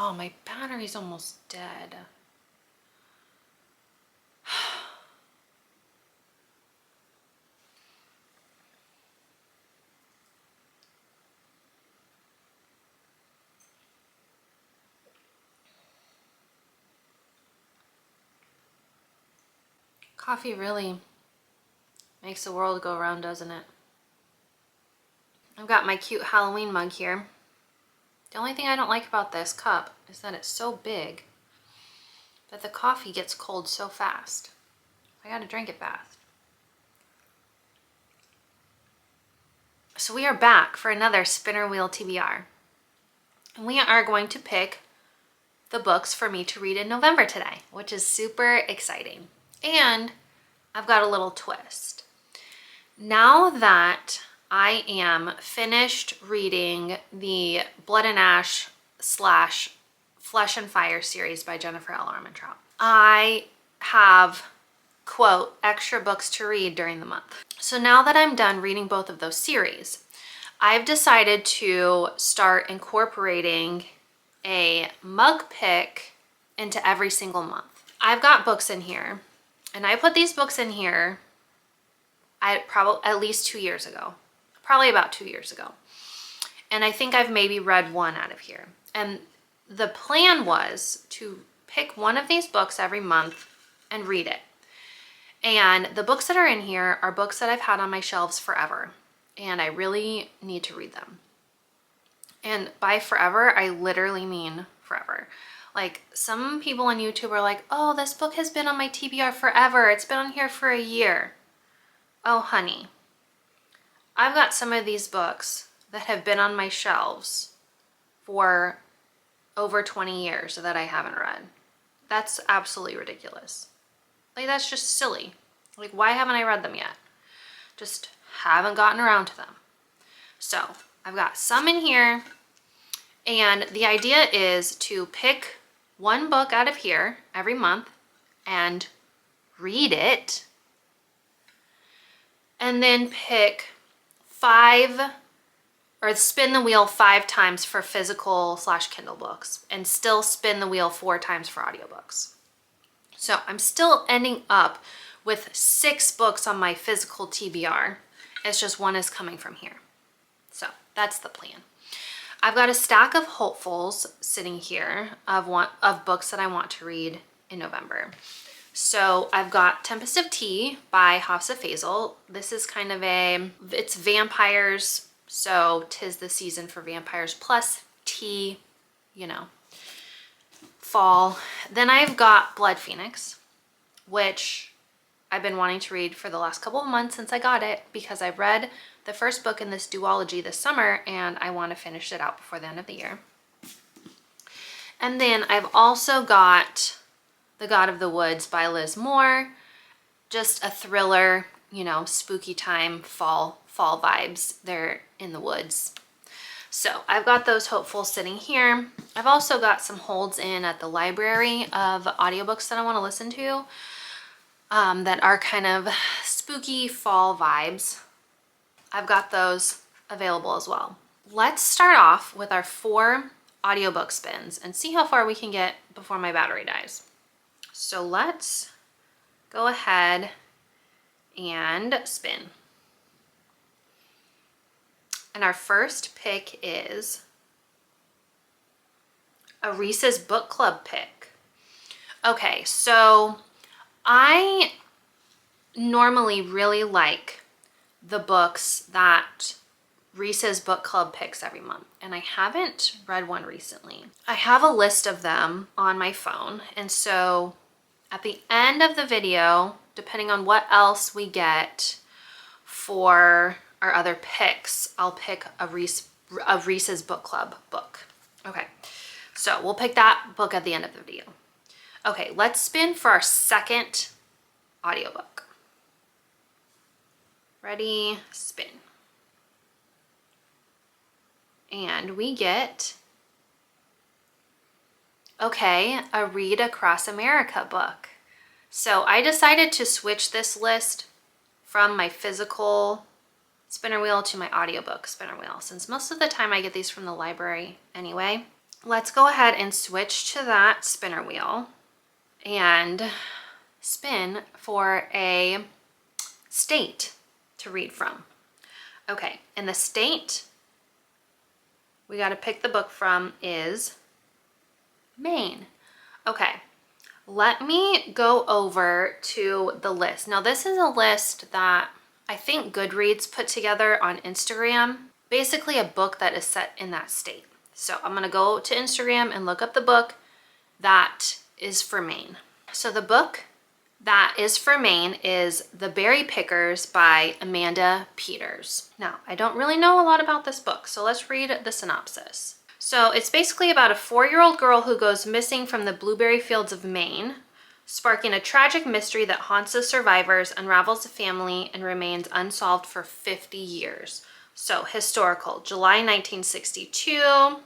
Oh, my battery's almost dead. Coffee really makes the world go around, doesn't it? I've got my cute Halloween mug here. The only thing I don't like about this cup is that it's so big that the coffee gets cold so fast. I gotta drink it fast. So we are back for another Spinner Wheel TBR. And we are going to pick the books for me to read in November today, which is super exciting. And I've got a little twist. Now that I am finished reading the Blood and Ash / Flesh and Fire series by Jennifer L. Armentrout, I have, quote, extra books to read during the month. So now that I'm done reading both of those series, I've decided to start incorporating a mug pick into every single month. I've got books in here, and I put these books in here at least 2 years ago, probably about 2 years ago. And I think I've maybe read one out of here. And the plan was to pick one of these books every month and read it. And the books that are in here are books that I've had on my shelves forever, and I really need to read them. And by forever, I literally mean forever. Like, some people on YouTube are like, oh, this book has been on my TBR forever. It's been on here for a year. Oh, honey, I've got some of these books that have been on my shelves for over 20 years that I haven't read. That's absolutely ridiculous. Like, that's just silly. Like, why haven't I read them yet? Just haven't gotten around to them. So I've got some in here, and the idea is to pick one book out of here every month and read it, and then pick spin the wheel 5 times for physical / Kindle books, and still spin the wheel 4 times for audiobooks. So I'm still ending up with 6 books on my physical TBR. It's just one is coming from here. So that's the plan. I've got a stack of hopefuls sitting here of books that I want to read in November. So I've got Tempest of Tea by Hafsa Faisal. This is kind of it's vampires, so 'tis the season for vampires plus tea, you know, fall. Then I've got Blood Phoenix, which I've been wanting to read for the last couple of months since I got it, because I read the first book in this duology this summer and I want to finish it out before the end of the year. And then I've also got The God of the Woods by Liz Moore, just a thriller, you know, spooky time, fall vibes. They're in the woods. So I've got those hopefuls sitting here. I've also got some holds in at the library of audiobooks that I want to listen to that are kind of spooky fall vibes. I've got those available as well. Let's start off with our 4 audiobook spins and see how far we can get before my battery dies. So let's go ahead and spin. And our first pick is a Reese's Book Club pick. Okay, so I normally really like the books that Reese's Book Club picks every month, and I haven't read one recently. I have a list of them on my phone, and so at the end of the video, depending on what else we get for our other picks, I'll pick a Reese's Book Club book. Okay, so we'll pick that book at the end of the video. Okay, let's spin for our second audiobook. Ready, spin. And we get, okay, a Read Across America book. So I decided to switch this list from my physical spinner wheel to my audiobook spinner wheel, since most of the time I get these from the library anyway. let's go ahead and switch to that spinner wheel and spin for a state to read from. Okay, and the state we got to pick the book from is Maine. Okay, let me go over to the list. Now this is a list that I think Goodreads put together on Instagram. Basically a book that is set in that state. So I'm gonna go to Instagram and look up the book that is for Maine. So the book that is for Maine is The Berry Pickers by Amanda Peters. Now, I don't really know a lot about this book, so let's read the synopsis. So it's basically about a 4-year-old girl who goes missing from the blueberry fields of Maine, sparking a tragic mystery that haunts the survivors, unravels the family, and remains unsolved for 50 years. So historical, July 1962,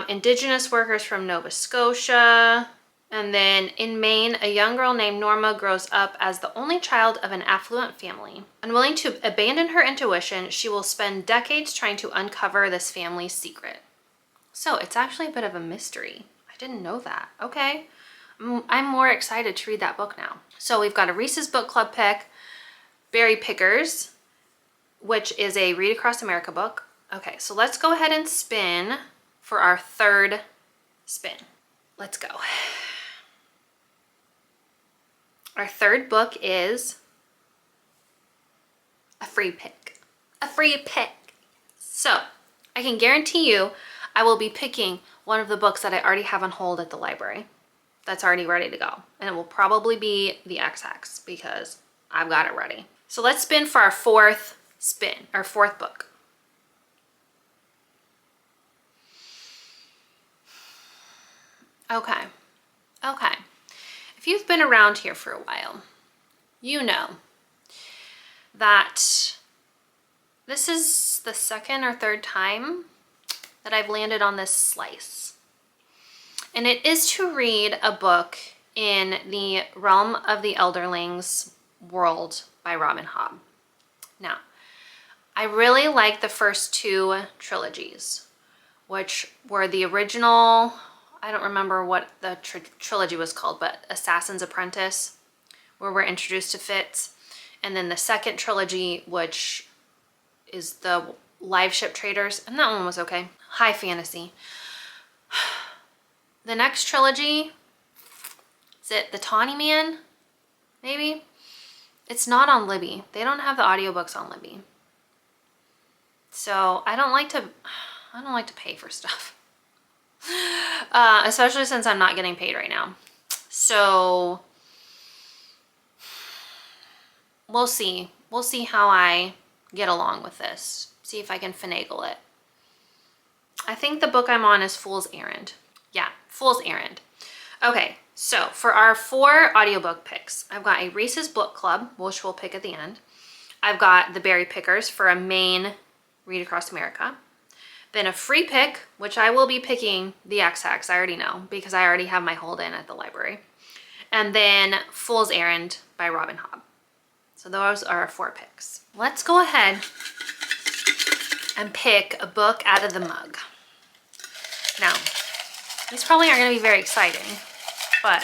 Indigenous workers from Nova Scotia. And then in Maine, a young girl named Norma grows up as the only child of an affluent family. Unwilling to abandon her intuition, she will spend decades trying to uncover this family's secret. So it's actually a bit of a mystery. I didn't know that. Okay. I'm more excited to read that book now. So we've got a Reese's Book Club pick, Berry Pickers, which is a Read Across America book. Okay, so let's go ahead and spin for our third spin. Let's go. Our third book is a free pick. A free pick. So I can guarantee you I will be picking one of the books that I already have on hold at the library that's already ready to go. And it will probably be the XX because I've got it ready. So let's spin for our fourth spin, our fourth book. Okay. Okay. If you've been around here for a while, you know that this is the second or third time that I've landed on this slice. And it is to read a book in the Realm of the Elderlings world by Robin Hobb. Now, I really like the first two trilogies, which were the original, I don't remember what the trilogy was called, but Assassin's Apprentice, where we're introduced to Fitz. And then the second trilogy, which is the Live Ship Traders, and that one was okay. High fantasy. The next trilogy, is it The Tawny Man? Maybe? It's not on Libby. They don't have the audiobooks on Libby. So I don't like to pay for stuff. Especially since I'm not getting paid right now. So we'll see. We'll see how I get along with this. See if I can finagle it. I think the book I'm on is Fool's Errand. Yeah, Fool's Errand. Okay, so for our 4 audiobook picks, I've got a Reese's Book Club, which we'll pick at the end. I've got The Berry Pickers for a Maine Read Across America. Then a free pick, which I will be picking the XX, I already know, because I already have my hold in at the library. And then Fool's Errand by Robin Hobb. So those are our 4 picks. Let's go ahead and pick a book out of the mug. Now, these probably aren't going to be very exciting, but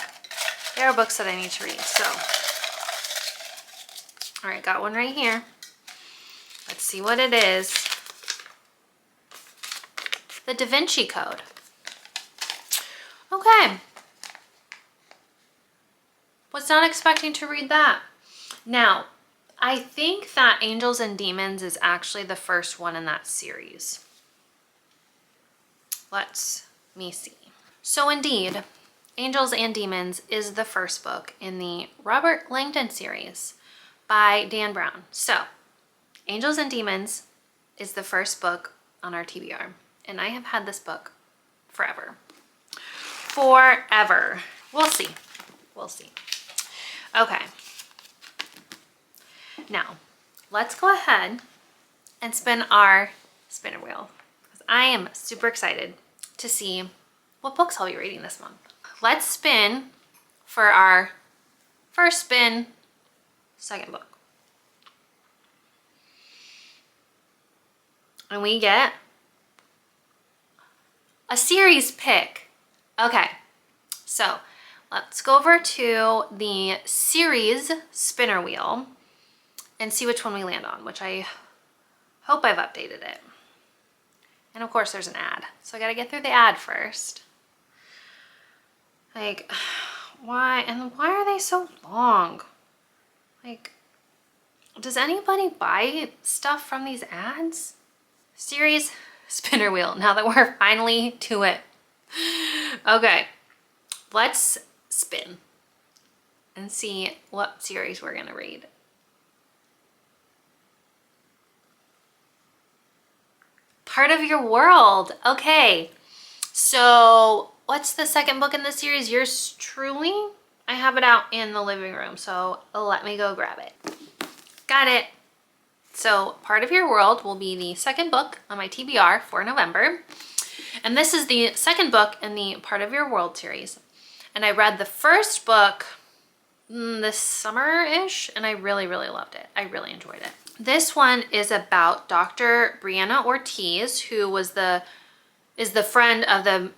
there are books that I need to read, so. All right, got one right here. Let's see what it is. The Da Vinci Code. Okay. Was not expecting to read that. Now, I think that Angels and Demons is actually the first one in that series. Let me see. So indeed, Angels and Demons is the first book in the Robert Langdon series by Dan Brown. So, Angels and Demons is the first book on our TBR. And I have had this book forever. Forever. We'll see. We'll see. Okay. Now, let's go ahead and spin our spinner wheel. Because I am super excited to see what books I'll be reading this month. Let's spin for our first spin, second book. And we get A series pick. Okay, so let's go over to the series spinner wheel and see which one we land on, which I hope I've updated it. And of course there's an ad, so I gotta get through the ad first. Like, why are they so long? Like, does anybody buy stuff from these ads? Series spinner wheel, now that we're finally to it. Okay, let's spin and see what series we're gonna read. Part of Your World. Okay, so what's the second book in the series? Yours Truly? I have it out in the living room, so let me go grab it. Got it. So Part of Your World will be the second book on my TBR for November. And this is the second book in the Part of Your World series. And I read the first book this summer-ish, and I really, really loved it. I really enjoyed it. This one is about Dr. Brianna Ortiz, who is the friend of the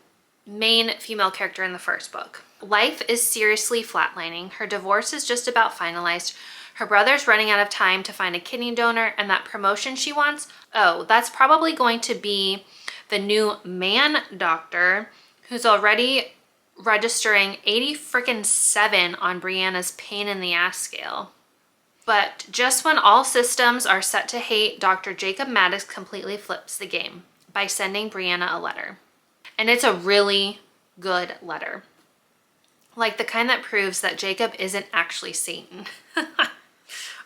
main female character in the first book. Life is seriously flatlining. Her divorce is just about finalized. Her brother's running out of time to find a kidney donor, and that promotion she wants, oh, that's probably going to be the new man doctor who's already registering 87 on Brianna's pain in the ass scale. But just when all systems are set to hate, Dr. Jacob Maddox completely flips the game by sending Brianna a letter. And it's a really good letter. Like the kind that proves that Jacob isn't actually Satan.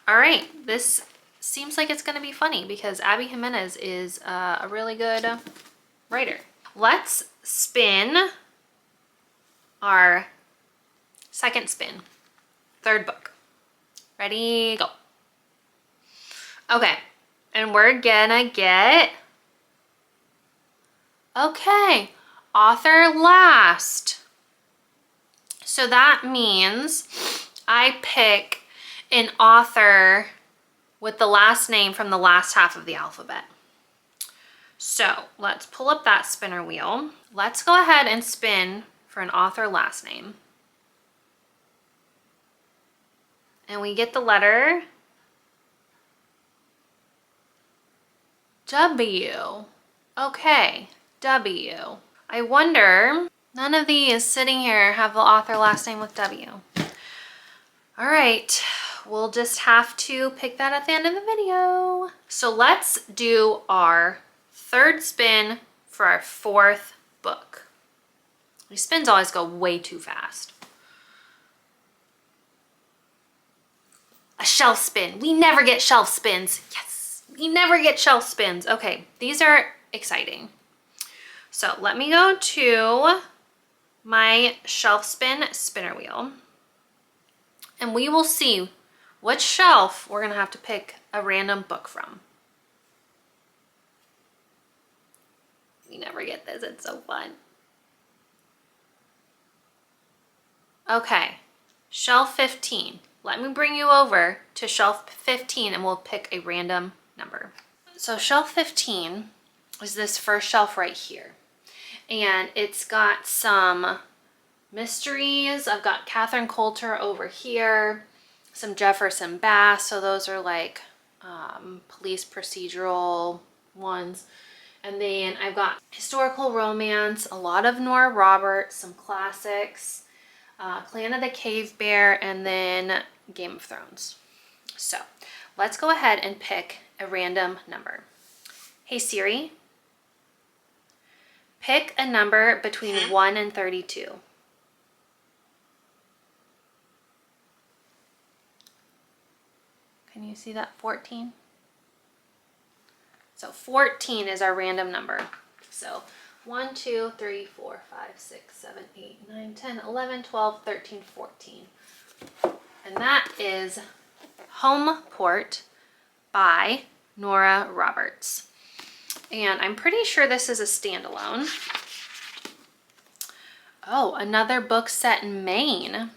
All right, this seems like it's gonna be funny because Abby Jimenez is a really good writer. Let's spin our second spin, third book. Ready, go. Okay, and we're gonna get, okay, author last. So that means I pick an author with the last name from the last half of the alphabet. So let's pull up that spinner wheel. Let's go ahead and spin for an author last name. And we get the letter W. Okay, W. I wonder, none of these sitting here have the author last name with W. All right, we'll just have to pick that at the end of the video. So let's do our third spin for our fourth book. These spins always go way too fast. A shelf spin. We never get shelf spins. Yes, we never get shelf spins. Okay, these are exciting. So let me go to my shelf spin spinner wheel, and we will see which shelf we're gonna have to pick a random book from. We never get this, it's so fun. Okay, shelf 15. Let me bring you over to shelf 15 and we'll pick a random number. So shelf 15 is this first shelf right here. And it's got some mysteries. I've got Catherine Coulter over here, some Jefferson Bass. So those are like police procedural ones. And then I've got historical romance, a lot of Nora Roberts, some classics, Clan of the Cave Bear, and then Game of Thrones. So let's go ahead and pick a random number. Hey Siri, pick a number between 1 and 32. Can you see that? 14? So 14 is our random number. So 1, 2, 3, 4, 5, 6, 7, 8, 9, 10, 11, 12, 13, 14. And that is Homeport by Nora Roberts. And I'm pretty sure this is a standalone. Oh, another book set in Maine.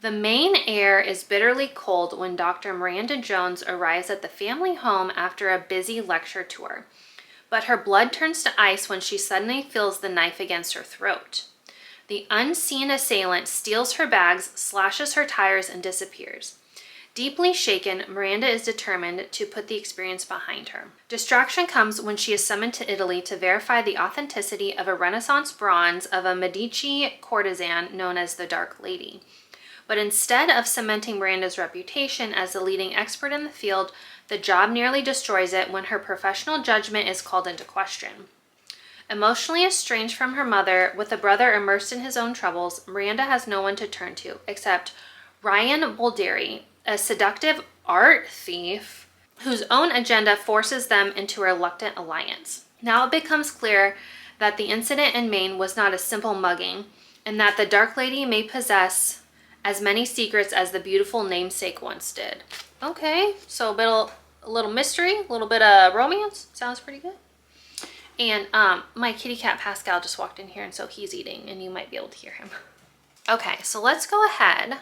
The Maine air is bitterly cold when Dr. Miranda Jones arrives at the family home after a busy lecture tour. but her blood turns to ice when she suddenly feels the knife against her throat. The unseen assailant steals her bags, slashes her tires, and disappears. Deeply shaken, Miranda is determined to put the experience behind her. Distraction comes when she is summoned to Italy to verify the authenticity of a Renaissance bronze of a Medici courtesan known as the Dark Lady. But instead of cementing Miranda's reputation as the leading expert in the field, the job nearly destroys it when her professional judgment is called into question. Emotionally estranged from her mother, with a brother immersed in his own troubles, Miranda has no one to turn to except Ryan Bolderi, a seductive art thief whose own agenda forces them into a reluctant alliance. Now it becomes clear that the incident in Maine was not a simple mugging, and that the Dark Lady may possess as many secrets as the beautiful namesake once did. Okay, so a little mystery, a little bit of romance. Sounds pretty good. And my kitty cat Pascal just walked in here, and so he's eating, and you might be able to hear him. Okay, so let's go ahead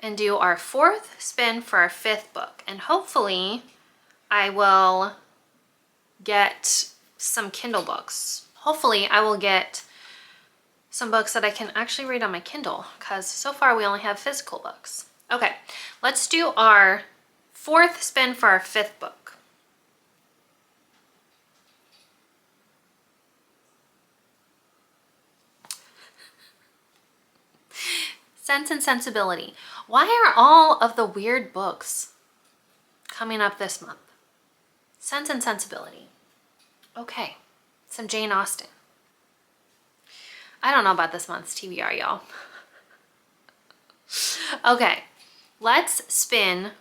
and do our 4th spin for our 5th book. And hopefully I will get some Kindle books. Hopefully I will get some books that I can actually read on my Kindle, because so far we only have physical books. Okay, let's do our 4th spin for our 5th book. Sense and Sensibility. Why are all of the weird books coming up this month? Sense and Sensibility. Okay, some Jane Austen. I don't know about this month's TBR, y'all. Okay, let's spin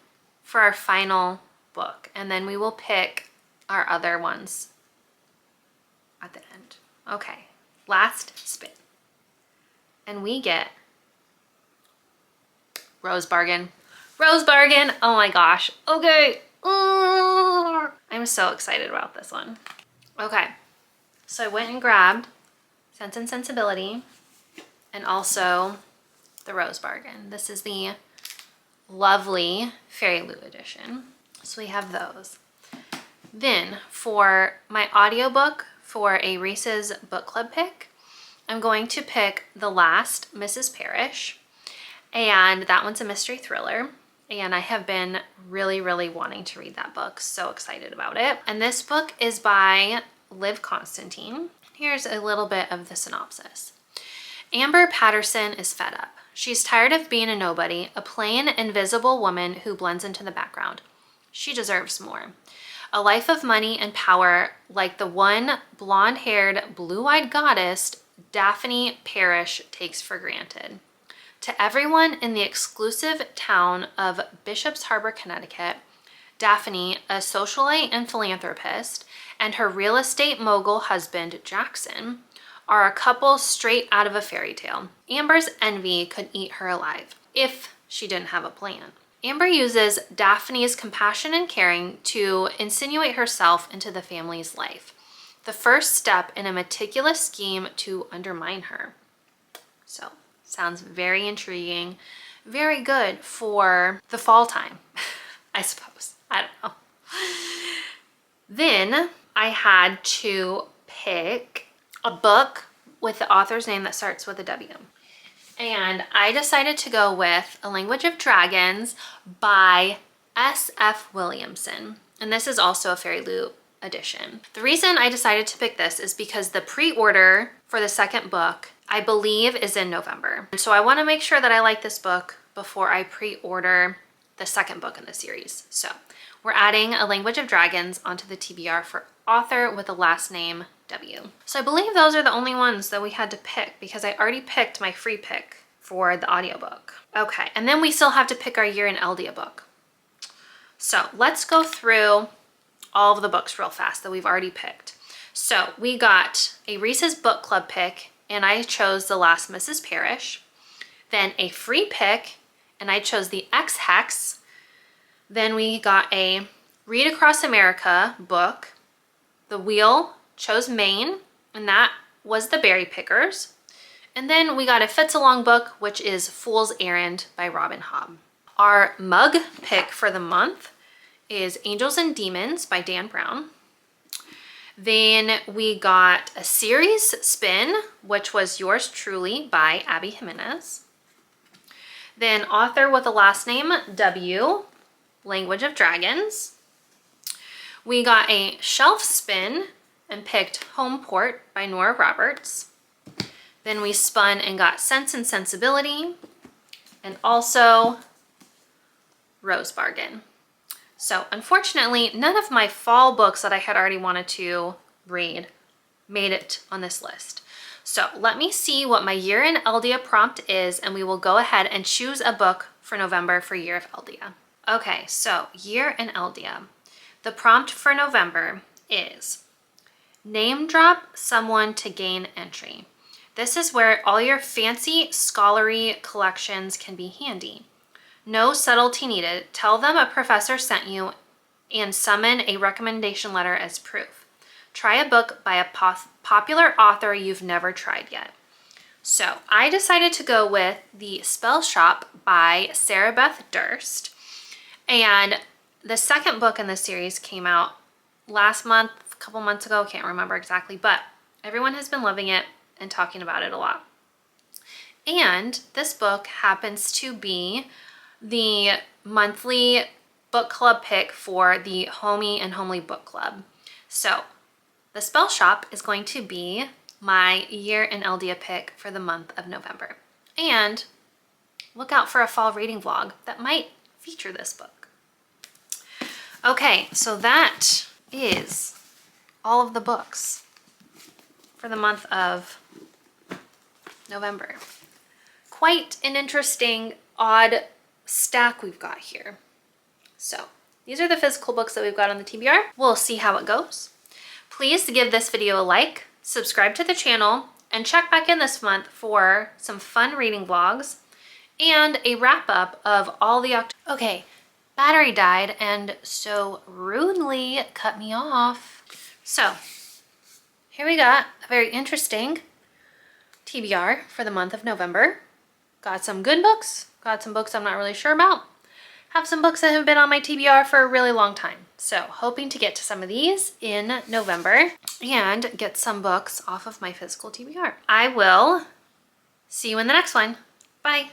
for our final book, and then we will pick our other ones at the end. Okay, last spin. And we get Rose Bargain. Rose Bargain! Oh my gosh. Okay. I'm so excited about this one. Okay, so I went and grabbed Sense and Sensibility and also the Rose Bargain. This is the lovely Fairy Loot edition. So we have those. Then for my audiobook for a Reese's Book Club pick, I'm going to pick The Last Mrs. Parrish. And that one's a mystery thriller. And I have been really, really wanting to read that book. So excited about it. And this book is by Liv Constantine. Here's a little bit of the synopsis. Amber Patterson is fed up. She's tired of being a nobody, a plain, invisible woman who blends into the background. She deserves more. A life of money and power like the one blonde-haired, blue-eyed goddess Daphne Parrish takes for granted. To everyone in the exclusive town of Bishop's Harbor, Connecticut, Daphne, a socialite and philanthropist, and her real estate mogul husband, Jackson, are a couple straight out of a fairy tale. Amber's envy could eat her alive if she didn't have a plan. Amber uses Daphne's compassion and caring to insinuate herself into the family's life, the first step in a meticulous scheme to undermine her. So, sounds very intriguing, very good for the fall time, I suppose. I don't know. Then I had to pick a book with the author's name that starts with a W. And I decided to go with A Language of Dragons by S.F. Williamson. And this is also a Fairy Loot edition. The reason I decided to pick this is because the pre-order for the second book, I believe, is in November. And so I want to make sure that I like this book before I pre-order the second book in the series. So we're adding A Language of Dragons onto the TBR for author with the last name W. So I believe those are the only ones that we had to pick because I already picked my free pick for the audiobook. Okay, and then we still have to pick our year in Eldia book. So let's go through all of the books real fast that we've already picked. So we got a Reese's Book Club pick, and I chose The Last Mrs. Parrish. Then a free pick, and I chose The Ex-Hex. Then we got a Read Across America book. The Wheel chose Maine, and that was The Berry Pickers. And then we got a Fits Along book, which is Fool's Errand by Robin Hobb. Our mug pick for the month is Angels and Demons by Dan Brown. Then we got a series spin, which was Yours Truly by Abby Jimenez. Then Author with a Last Name W, Language of Dragons. We got a shelf spin and picked Homeport by Nora Roberts. Then we spun and got Sense and Sensibility, and also Rose Bargain. So unfortunately, none of my fall books that I had already wanted to read made it on this list. So let me see what my Year in Eldia prompt is, and we will go ahead and choose a book for November for Year of Eldia. Okay, so Year in Eldia. The prompt for November is name drop someone to gain entry. This is where all your fancy scholarly collections can be handy. No subtlety needed. Tell them a professor sent you and summon a recommendation letter as proof. Try a book by a popular author you've never tried yet. So I decided to go with The Spell Shop by Sarah Beth Durst. And the second book in the series came out last month, a couple months ago, can't remember exactly, but everyone has been loving it and talking about it a lot. And this book happens to be the monthly book club pick for the Homey and Homely Book Club. So The Spell Shop is going to be my Year in Eldia pick for the month of November. And look out for a fall reading vlog that might feature this book. Okay, so that is all of the books for the month of November. Quite an interesting, odd stack we've got here. So these are the physical books that we've got on the TBR. We'll see how it goes. Please give this video a like, subscribe to the channel, and check back in this month for some fun reading vlogs and a wrap up of all the Okay, battery died and so rudely cut me off. So here we got a very interesting TBR for the month of November. Got some good books, got some books I'm not really sure about, have some books that have been on my TBR for a really long time. So hoping to get to some of these in November and get some books off of my physical TBR. I will see you in the next one. Bye.